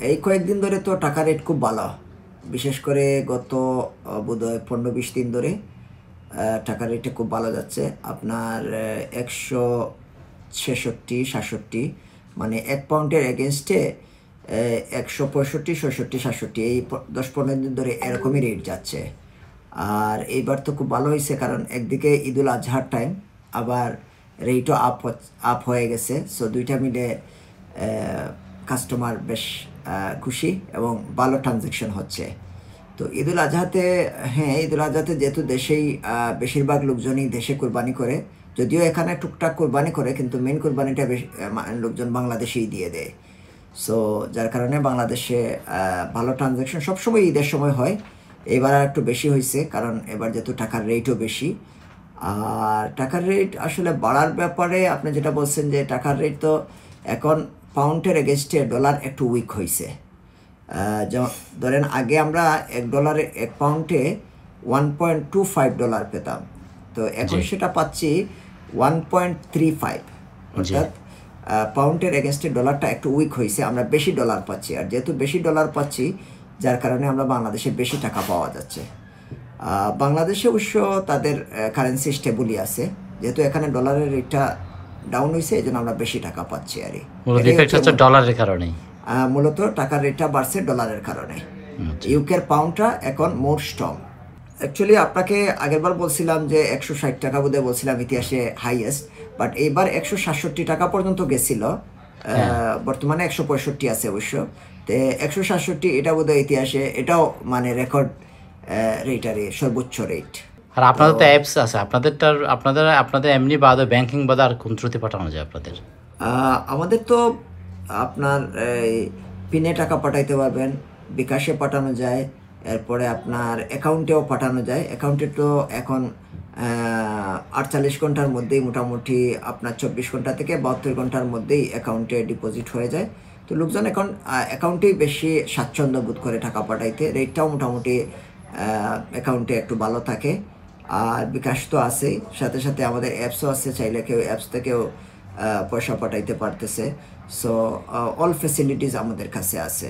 এই কয়েকদিন ধরে তো টাকা রেট খুব ভালো, বিশেষ করে গত বোধহয় 15-20 দিন ধরে টাকা রেটে খুব ভালো যাচ্ছে। আপনার 166-67, মানে 1 পাউন্ডের এগেনস্টে 165-66-67, এই 10-15 দিন ধরে এরকমই রেট যাচ্ছে। আর এইবার তো খুব ভালো হয়েছে, কারণ একদিকে ঈদুল আজহার টাইম, আবার রেটও আপ হয়ে গেছে। সো দুইটা মিলে কাস্টমার বেশ খুশি এবং ভালো ট্রানজ্যাকশন হচ্ছে। তো ঈদুল আজহাতে, হ্যাঁ, ঈদুল আজহাতে যেহেতু দেশেই বেশিরভাগ লোকজনই দেশে কোরবানি করে, যদিও এখানে টুকটাক কোরবানি করে, কিন্তু মেন কোরবানিটা বেশি লোকজন বাংলাদেশেই দিয়ে দেয়। সো যার কারণে বাংলাদেশে ভালো ট্রানজ্যাকশন সবসময় ঈদের সময় হয়। এবার একটু বেশি হয়েছে, কারণ এবার যেহেতু টাকার রেটও বেশি। আর টাকার রেট আসলে বাড়ার ব্যাপারে আপনি যেটা বলছেন, যে টাকার রেট তো এখন পাউন্ডের এগেনস্টে ডলার একটু উইক হয়েছে। যেমন ধরেন আগে আমরা $1 1 পাউন্ডে $1.25 পেতাম, তো এখন সেটা পাচ্ছি 1.35। অর্থাৎ পাউন্ডের এগেনস্টে ডলারটা একটু উইক হয়েছে, আমরা বেশি ডলার পাচ্ছি। আর যেহেতু বেশি ডলার পাচ্ছি, যার কারণে আমরা বাংলাদেশে বেশি টাকা পাওয়া যাচ্ছে। বাংলাদেশে অবশ্য তাদের কারেন্সি স্টেবলই আছে, যেহেতু এখানে ডলারের রেটটা ডাউন হয়েছে, এই জন্য আমরা বেশি টাকা পাচ্ছি। আর ডলারের কারণে মূলত টাকার রেটটা বাড়ছে ডলারের কারণে। ইউকের পাউন্ডটা এখন মোর স্ট্রং। অ্যাকচুয়ালি আপনাকে আগেরবার বলছিলাম যে 160 টাকা বোধহয় বলছিলাম ইতিহাসে হাইয়েস্ট, বাট এইবার 167 টাকা পর্যন্ত গেছিল। বর্তমানে 165 আছে অবশ্য। তো 167 এটা বোধহয় ইতিহাসে এটাও মানে রেকর্ড রেট, আর সর্বোচ্চ রেট। আর আপনাদের তো অ্যাপস আছে, আপনাদের এমনি বাদে ব্যাংকিং বাদে আর কোন থ্রুতে পাঠানো যায় আপনাদের? আমাদের তো আপনার পিনে টাকা পাঠাইতে পারবেন, বিকাশে পাঠানো যায়, এরপরে আপনার অ্যাকাউন্টেও পাঠানো যায়। অ্যাকাউন্টে তো এখন 48 ঘন্টার মধ্যেই মোটামুটি আপনার 24 ঘন্টা থেকে 72 ঘন্টার মধ্যেই অ্যাকাউন্টে ডিপোজিট হয়ে যায়। তো লোকজন এখন অ্যাকাউন্টেই বেশি স্বাচ্ছন্দ্য বোধ করে টাকা পাঠাইতে। রেটটাও মোটামুটি অ্যাকাউন্টে একটু ভালো থাকে। আর বিকাশ তো আছেই, সাথে সাথে আমাদের অ্যাপসও আছে, চাইলে কেউ অ্যাপস থেকেও পয়সা পাঠাইতে পারতেছে। সো অল ফ্যাসিলিটিস আমাদের কাছে আছে।